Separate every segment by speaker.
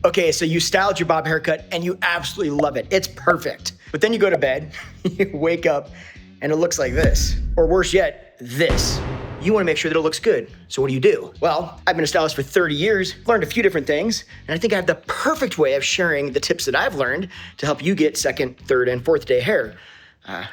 Speaker 1: Okay, so you styled your bob haircut and you absolutely love it. It's perfect. But then you go to bed, you wake up, and it looks like this. Or worse yet, this. You wanna make sure that it looks good. So what do? Well, I've been a stylist for 30 years, learned a few different things, and I think I have the perfect way of sharing the tips that I've learned to help you get second, third, and fourth day hair. How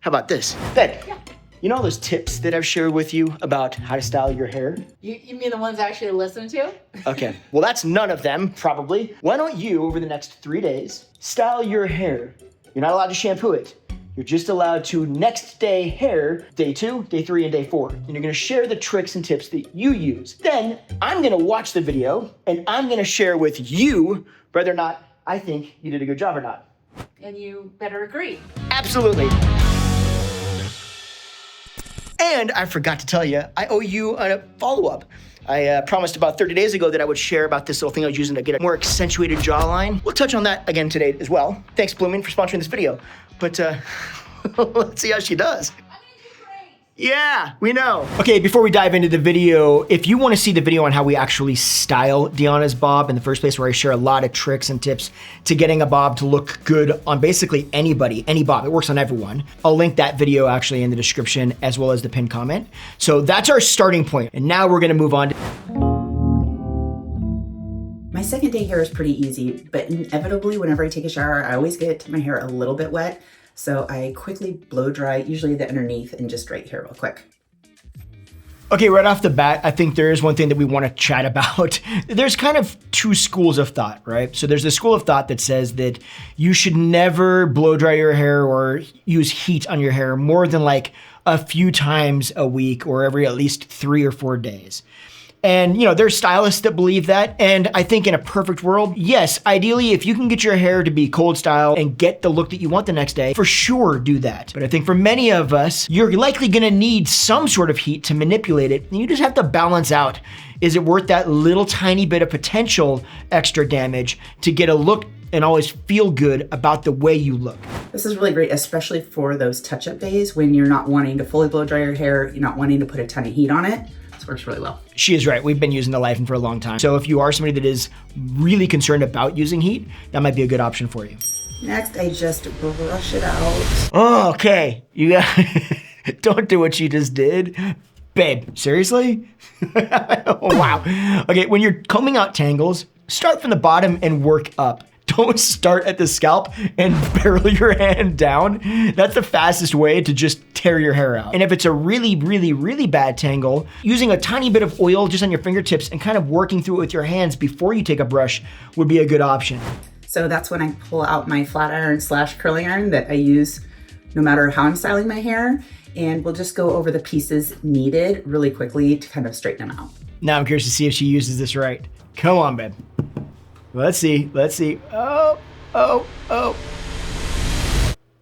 Speaker 1: about this? Ben, yeah. You know all those tips that I've shared with you about how to style your hair?
Speaker 2: You mean the ones I actually listen to?
Speaker 1: Okay, well that's none of them, probably. Why don't you, over the next 3 days, style your hair? You're not allowed to shampoo it. You're just allowed to next day hair, day 2, day 3, and day 4. And you're gonna share the tricks and tips that you use. Then I'm gonna watch the video and I'm gonna share with you whether or not I think you did a good job or not.
Speaker 2: And you better agree.
Speaker 1: Absolutely. And I forgot to tell you, I owe you a follow-up. I promised about 30 days ago that I would share about this little thing I was using to get a more accentuated jawline. We'll touch on that again today as well. Thanks, Blumene, for sponsoring this video. But let's see how she does. Yeah, we know. Okay, before we dive into the video, if you want to see the video on how we actually style Dionna's bob in the first place, where I share a lot of tricks and tips to getting a bob to look good on basically anybody, any bob, it works on everyone. I'll link that video actually in the description as well as the pinned comment. So that's our starting point. And now we're gonna move on to
Speaker 3: my second day hair is pretty easy, but inevitably whenever I take a shower, I always get my hair a little bit wet. So I quickly blow dry, usually the underneath, and just straight hair real quick.
Speaker 1: Okay, right off the bat, I think there is one thing that we want to chat about. There's kind of two schools of thought, right? So there's the school of thought that says that you should never blow dry your hair or use heat on your hair more than like a few times a week or every at least 3 or 4 days. And you know, there's stylists that believe that. And I think in a perfect world, yes, ideally, if you can get your hair to be cold style and get the look that you want the next day, for sure do that. But I think for many of us, you're likely gonna need some sort of heat to manipulate it. And you just have to balance out. Is it worth that little tiny bit of potential extra damage to get a look and always feel good about the way you look?
Speaker 3: This is really great, especially for those touch-up days when you're not wanting to fully blow dry your hair, you're not wanting to put a ton of heat on it. Works really well.
Speaker 1: She is right. We've been using the Lifen for a long time. So if you are somebody that is really concerned about using heat, that might be a good option for you.
Speaker 3: Next, I just brush it out.
Speaker 1: Oh, okay. You got don't do what you just did. Babe, seriously? Oh, wow. Okay, when you're combing out tangles, start from the bottom and work up. Don't start at the scalp and barrel your hand down. That's the fastest way to just tear your hair out. And if it's a really, really, really bad tangle, using a tiny bit of oil just on your fingertips and kind of working through it with your hands before you take a brush would be a good option.
Speaker 3: So that's when I pull out my flat iron / curling iron that I use no matter how I'm styling my hair. And we'll just go over the pieces needed really quickly to kind of straighten them out.
Speaker 1: Now I'm curious to see if she uses this right. Come on, babe. Let's see. Oh.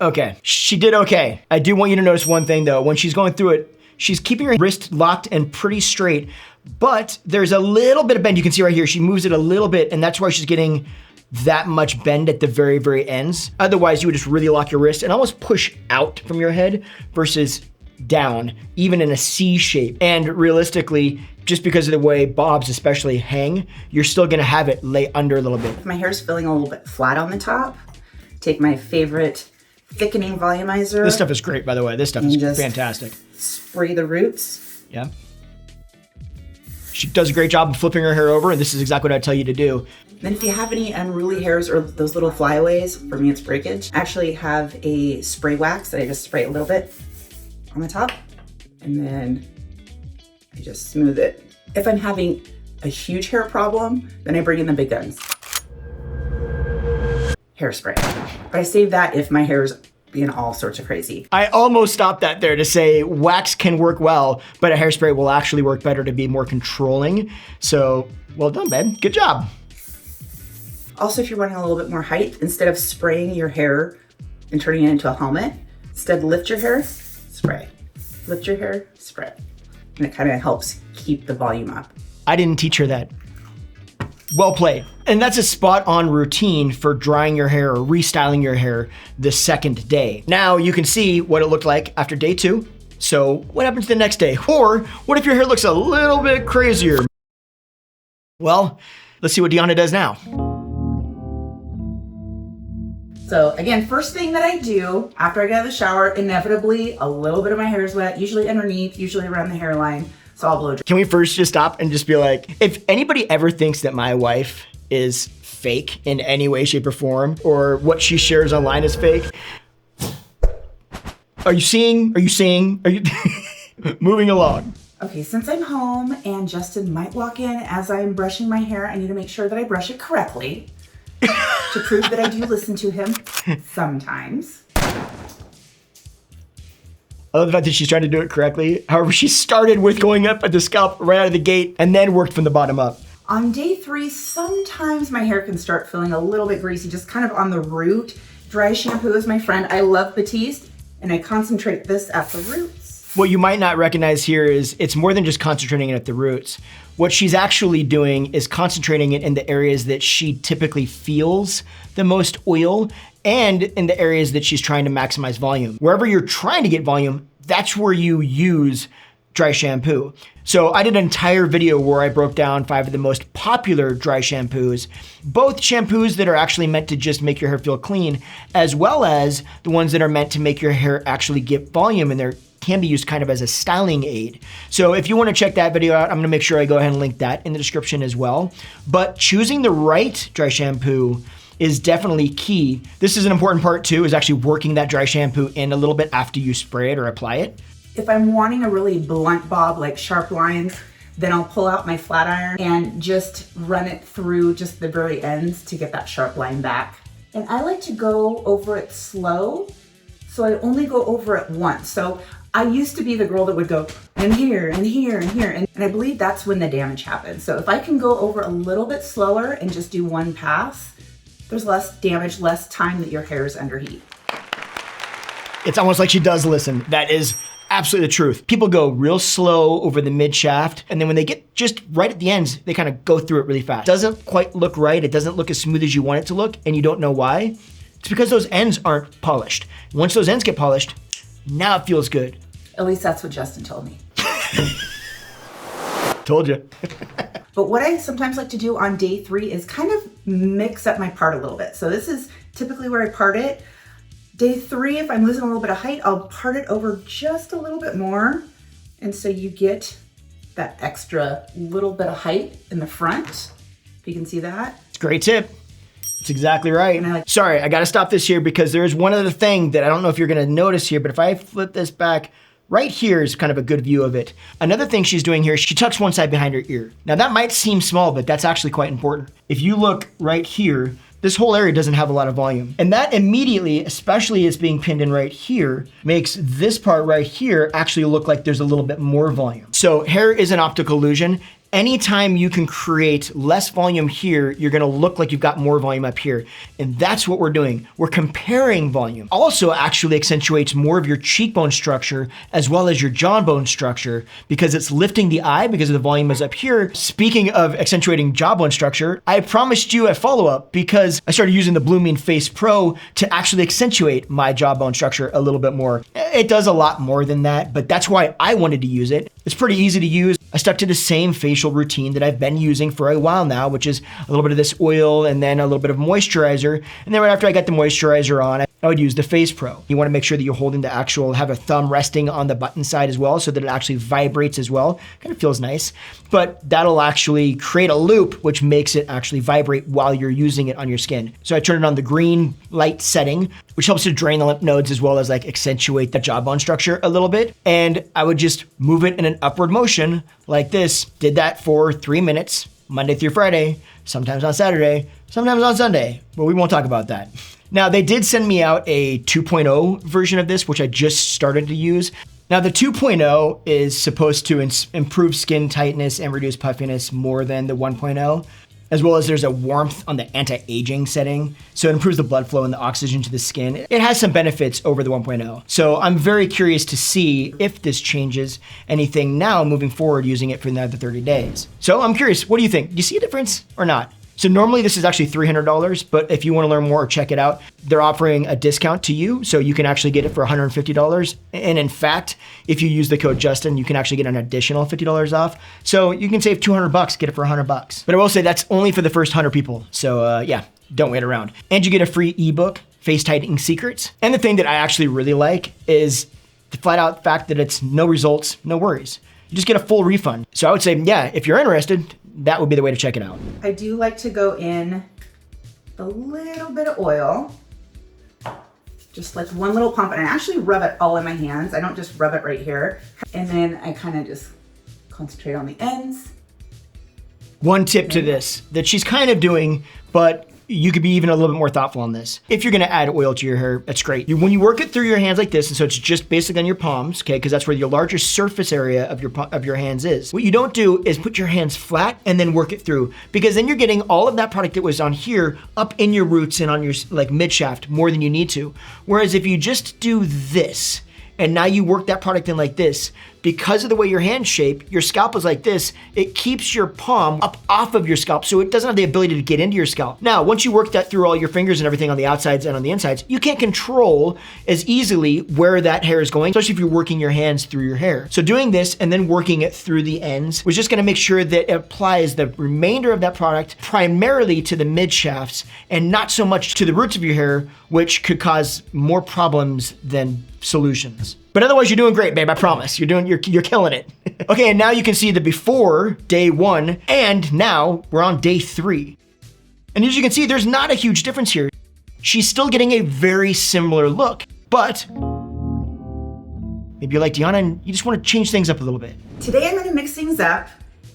Speaker 1: Okay, she did okay. I do want you to notice one thing though. When she's going through it, she's keeping her wrist locked and pretty straight, but there's a little bit of bend. You can see right here, she moves it a little bit, and that's why she's getting that much bend at the very, very ends. Otherwise, you would just really lock your wrist and almost push out from your head versus down, even in a C shape. And realistically, just because of the way bobs especially hang, you're still gonna have it lay under a little bit.
Speaker 3: If my hair's feeling a little bit flat on the top, take my favorite thickening volumizer.
Speaker 1: This stuff is great, by the way. This stuff is fantastic.
Speaker 3: Spray the roots.
Speaker 1: Yeah. She does a great job of flipping her hair over, and this is exactly what I tell you to do.
Speaker 3: Then if you have any unruly hairs or those little flyaways, for me it's breakage, I actually have a spray wax that I just spray a little bit on the top, and then I just smooth it. If I'm having a huge hair problem, then I bring in the big guns. Hairspray. But I save that if my hair's being all sorts of crazy.
Speaker 1: I almost stopped that there to say wax can work well, but a hairspray will actually work better to be more controlling. So, well done, babe. Good job.
Speaker 3: Also, if you're wanting a little bit more height, instead of spraying your hair and turning it into a helmet, instead lift your hair, spray. Lift your hair, spray. And it kind of helps keep the volume up.
Speaker 1: I didn't teach her that. Well played. And that's a spot on routine for drying your hair or restyling your hair the second day. Now you can see what it looked like after day 2. So what happens the next day? Or what if your hair looks a little bit crazier? Well, let's see what Dionna does now.
Speaker 3: So again, first thing that I do after I get out of the shower, inevitably a little bit of my hair is wet, usually underneath, usually around the hairline. So I'll blow dry.
Speaker 1: Can we first just stop and just be like, if anybody ever thinks that my wife is fake in any way, shape, or form, or what she shares online is fake, are you moving along?
Speaker 3: Okay, since I'm home and Justin might walk in as I'm brushing my hair, I need to make sure that I brush it correctly to prove that I do listen to him sometimes.
Speaker 1: I love the fact that she's trying to do it correctly. However, she started with going up at the scalp right out of the gate and then worked from the bottom up.
Speaker 3: On day 3, sometimes my hair can start feeling a little bit greasy, just kind of on the root. Dry shampoo is my friend. I love Batiste, and I concentrate this at the roots.
Speaker 1: What you might not recognize here is it's more than just concentrating it at the roots. What she's actually doing is concentrating it in the areas that she typically feels the most oil and in the areas that she's trying to maximize volume. Wherever you're trying to get volume, that's where you use dry shampoo. So I did an entire video where I broke down 5 of the most popular dry shampoos, both shampoos that are actually meant to just make your hair feel clean, as well as the ones that are meant to make your hair actually get volume, and they're can be used kind of as a styling aid. So if you want to check that video out, I'm gonna make sure I go ahead and link that in the description as well. But choosing the right dry shampoo is definitely key. This is an important part too, is actually working that dry shampoo in a little bit after you spray it or apply it.
Speaker 3: If I'm wanting a really blunt bob, like sharp lines, then I'll pull out my flat iron and just run it through just the very ends to get that sharp line back. And I like to go over it slow, so I only go over it once. So I used to be the girl that would go and here and here and here, and I believe that's when the damage happens. So if I can go over a little bit slower and just do one pass, there's less damage, less time that your hair is under heat.
Speaker 1: It's almost like she does listen. That is absolutely the truth. People go real slow over the mid shaft, and then when they get just right at the ends, they kind of go through it really fast. It doesn't quite look right. It doesn't look as smooth as you want it to look, and you don't know why. It's because those ends aren't polished. Once those ends get polished, now it feels good.
Speaker 3: At least that's what Justin told me.
Speaker 1: Told you.
Speaker 3: But what I sometimes like to do on day 3 is kind of mix up my part a little bit. So this is typically where I part it. Day 3, if I'm losing a little bit of height, I'll part it over just a little bit more. And so you get that extra little bit of height in the front. If you can see that.
Speaker 1: It's a great tip. That's exactly right. Sorry, I gotta stop this here because there's one other thing that I don't know if you're gonna notice here, but if I flip this back, right here is kind of a good view of it. Another thing she's doing here, she tucks one side behind her ear. Now that might seem small, but that's actually quite important. If you look right here, this whole area doesn't have a lot of volume. And that immediately, especially as being pinned in right here, makes this part right here actually look like there's a little bit more volume. So hair is an optical illusion. Anytime you can create less volume here, you're gonna look like you've got more volume up here. And that's what we're doing. We're comparing volume. Also actually accentuates more of your cheekbone structure as well as your jawbone structure because it's lifting the eye because of the volume is up here. Speaking of accentuating jawbone structure, I promised you a follow-up because I started using the Blumene Face Pro to actually accentuate my jawbone structure a little bit more. It does a lot more than that, but that's why I wanted to use it. It's pretty easy to use. I stuck to the same facial routine that I've been using for a while now, which is a little bit of this oil and then a little bit of moisturizer. And then right after I got the moisturizer on, I would use the Face Pro. You wanna make sure that you're holding the actual, have a thumb resting on the button side as well so that it actually vibrates as well. Kind of feels nice, but that'll actually create a loop which makes it actually vibrate while you're using it on your skin. So I turn it on the green light setting, which helps to drain the lymph nodes as well as like accentuate the jawbone structure a little bit. And I would just move it in an upward motion like this. Did that for 3 minutes, Monday through Friday, sometimes on Saturday, sometimes on Sunday, but we won't talk about that. Now they did send me out a 2.0 version of this, which I just started to use. Now the 2.0 is supposed to improve skin tightness and reduce puffiness more than the 1.0. As well as there's a warmth on the anti-aging setting. So it improves the blood flow and the oxygen to the skin. It has some benefits over the 1.0. So I'm very curious to see if this changes anything now moving forward using it for another 30 days. So I'm curious, what do you think? Do you see a difference or not? So normally this is actually $300, but if you wanna learn more or check it out, they're offering a discount to you. So you can actually get it for $150. And in fact, if you use the code Justin, you can actually get an additional $50 off. So you can save $200, get it for $100. But I will say that's only for the first 100 people. So yeah, don't wait around. And you get a free ebook face tightening secrets. And the thing that I actually really like is the flat out fact that it's no results, no worries. You just get a full refund. So I would say, yeah, if you're interested, that would be the way to check it out.
Speaker 3: I do like to go in a little bit of oil, just like one little pump, and I actually rub it all in my hands. I don't just rub it right here. And then I kind of just concentrate on the ends.
Speaker 1: One tip to this that she's kind of doing, but you could be even a little bit more thoughtful on this. If you're gonna add oil to your hair, that's great. When you work it through your hands like this, and so it's just basically on your palms, okay, because that's where your larger surface area of your hands is. What you don't do is put your hands flat and then work it through, because then you're getting all of that product that was on here up in your roots and on your like mid shaft more than you need to. Whereas if you just do this, and now you work that product in like this, because of the way your hand's shape, your scalp is like this, it keeps your palm up off of your scalp, so it doesn't have the ability to get into your scalp. Now, once you work that through all your fingers and everything on the outsides and on the insides, you can't control as easily where that hair is going, especially if you're working your hands through your hair. So doing this and then working it through the ends was just gonna make sure that it applies the remainder of that product primarily to the mid shafts and not so much to the roots of your hair, which could cause more problems than solutions. But otherwise, you're doing great, babe, I promise. You're killing it. Okay, and now you can see the before, day 1, and now we're on day 3. And as you can see, there's not a huge difference here. She's still getting a very similar look, but maybe you're like Dionna and you just want to change things up a little bit.
Speaker 3: Today I'm gonna mix things up,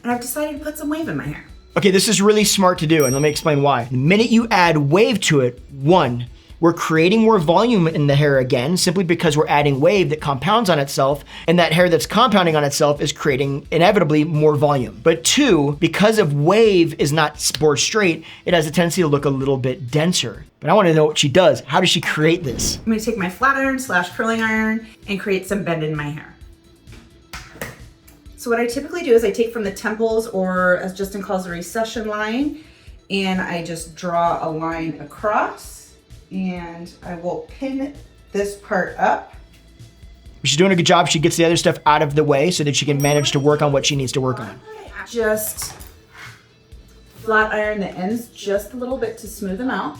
Speaker 3: and I've decided to put some wave in my hair.
Speaker 1: Okay, this is really smart to do, and let me explain why. The minute you add wave to it, 1, we're creating more volume in the hair again, simply because we're adding wave that compounds on itself, and that hair that's compounding on itself is creating inevitably more volume. But 2, because of wave is not bored straight, it has a tendency to look a little bit denser. But I want to know what she does. How does she create this?
Speaker 3: I'm gonna take my flat iron / curling iron and create some bend in my hair. So what I typically do is I take from the temples, or as Justin calls the recession line, and I just draw a line across. And I will pin this part up.
Speaker 1: She's doing a good job. She gets the other stuff out of the way so that she can manage to work on what she needs to work on.
Speaker 3: Just flat iron the ends just a little bit to smooth them out.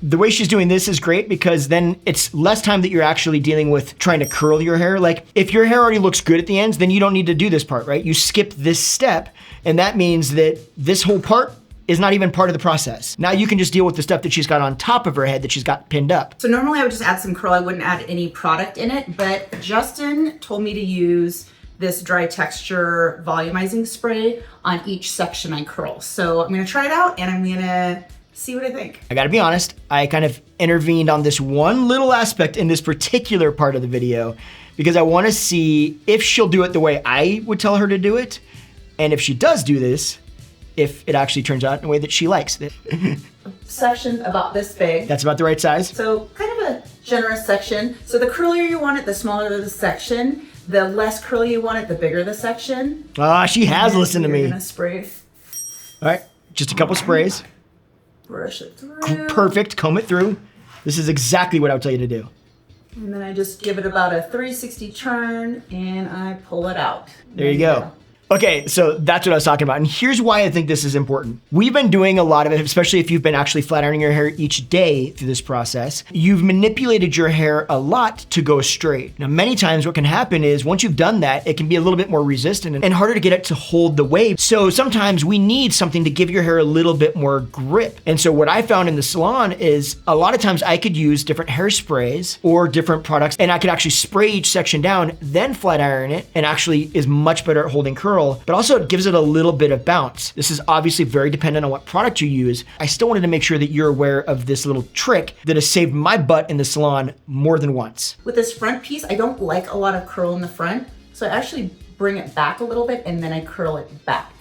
Speaker 1: The way she's doing this is great because then it's less time that you're actually dealing with trying to curl your hair. Like if your hair already looks good at the ends, then you don't need to do this part, right? You skip this step, and that means that this whole part is not even part of the process. Now you can just deal with the stuff that she's got on top of her head that she's got pinned up.
Speaker 3: So normally I would just add some curl. I wouldn't add any product in it, but Justin told me to use this dry texture volumizing spray on each section I curl. So I'm gonna try it out and I'm gonna see what I think.
Speaker 1: I gotta be honest, I kind of intervened on this one little aspect in this particular part of the video because I wanna see if she'll do it the way I would tell her to do it. And if she does do this, if it actually turns out in a way that she likes it.
Speaker 3: Section about this big.
Speaker 1: That's about the right size.
Speaker 3: So kind of a generous section. So the curlier you want it, the smaller the section. The less curly you want it, the bigger the section.
Speaker 1: Ah, she has listened to me.
Speaker 3: You're gonna spray.
Speaker 1: All right, just a couple sprays.
Speaker 3: Brush it through.
Speaker 1: Perfect, comb it through. This is exactly what I would tell you to do.
Speaker 3: And then I just give it about a 360 turn and I pull it out.
Speaker 1: There you go. Okay, so that's what I was talking about. And here's why I think this is important. We've been doing a lot of it, especially if you've been actually flat ironing your hair each day through this process. You've manipulated your hair a lot to go straight. Now, many times what can happen is once you've done that, it can be a little bit more resistant and harder to get it to hold the wave. So sometimes we need something to give your hair a little bit more grip. And so what I found in the salon is a lot of times I could use different hairsprays or different products, and I could actually spray each section down, then flat iron it, and actually is much better at holding curl. But also it gives it a little bit of bounce. This is obviously very dependent on what product you use. I still wanted to make sure that you're aware of this little trick that has saved my butt in the salon more than once.
Speaker 3: With this front piece, I don't like a lot of curl in the front, so I actually bring it back a little bit and then I curl it back.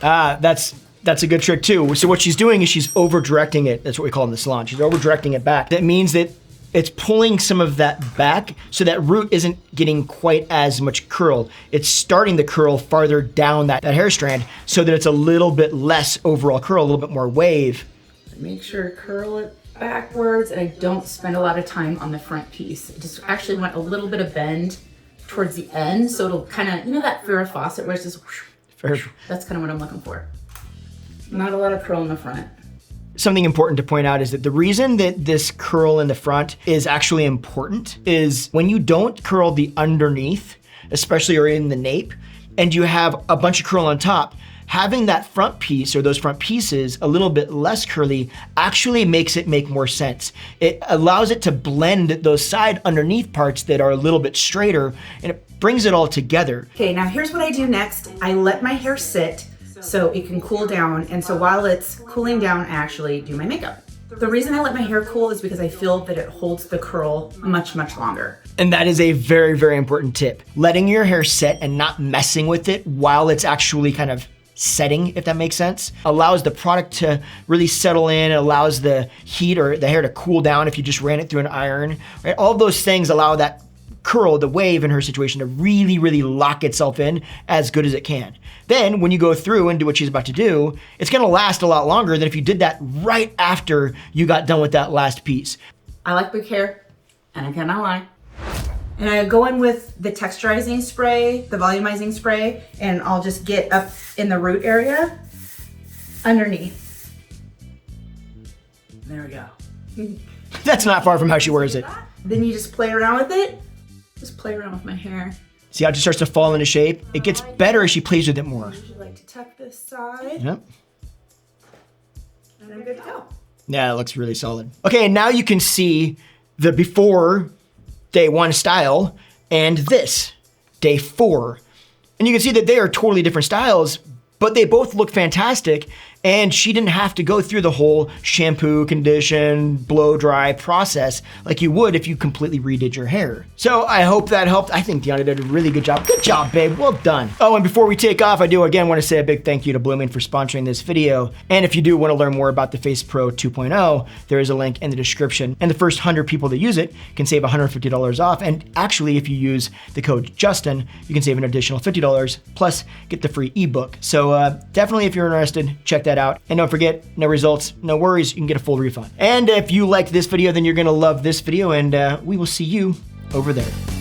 Speaker 1: That's a good trick too. So what she's doing is she's over directing it. That's what we call in the salon. She's over directing it back. That means that it's pulling some of that back so that root isn't getting quite as much curl. It's starting the curl farther down that hair strand so that it's a little bit less overall curl, a little bit more wave.
Speaker 3: Make sure to curl it backwards, and I don't spend a lot of time on the front piece. I just actually want a little bit of bend towards the end, so it'll kind of, you know that Farrah Fawcett where it's just whoosh, whoosh. That's kind of what I'm looking for. Not a lot of curl in the front.
Speaker 1: something important to point out is that the reason that this curl in the front is actually important is when you don't curl the underneath, especially or in the nape, and you have a bunch of curl on top, having that front piece or those front pieces a little bit less curly actually makes it make more sense. It allows it to blend those side underneath parts that are a little bit straighter, and it brings it all together.
Speaker 3: Okay, now here's what I do next. I let my hair sit so it can cool down. And so while it's cooling down, I actually do my makeup. The reason I let my hair cool is because I feel that it holds the curl much, much longer.
Speaker 1: And that is a very, very important tip. Letting your hair set and not messing with it while it's actually kind of setting, if that makes sense, allows the product to really settle in. It allows the heat or the hair to cool down if you just ran it through an iron, right? All of those things allow that curl, the wave in her situation, to really, really lock itself in as good as it can. Then when you go through and do what she's about to do, it's gonna last a lot longer than if you did that right after you got done with that last piece.
Speaker 3: I like big hair, and I cannot lie. And I go in with the texturizing spray, the volumizing spray, and I'll just get up in the root area underneath. There we go.
Speaker 1: That's not far from how she wears it.
Speaker 3: Then you just play around with it. Just play around with my hair.
Speaker 1: See how it just starts to fall into shape? It gets better as she plays with it more.
Speaker 3: I usually like to tuck this side.
Speaker 1: Yep.
Speaker 3: And I'm good to go.
Speaker 1: Yeah, it looks really solid. Okay, and now you can see the before day 1 style and this, day 4. And you can see that they are totally different styles, but they both look fantastic, and she didn't have to go through the whole shampoo, condition, blow dry process like you would if you completely redid your hair. So I hope that helped. I think Dionna did a really good job. Good job, babe, well done. Oh, and before we take off, I do again want to say a big thank you to Blumene for sponsoring this video. And if you do want to learn more about the Face Pro 2.0, there is a link in the description. And the first 100 people that use it can save $150 off. And actually, if you use the code Justin, you can save an additional $50 plus get the free ebook. So definitely, if you're interested, check that out. And don't forget, no results, no worries, you can get a full refund. And if you liked this video, then you're gonna love this video, and we will see you over there.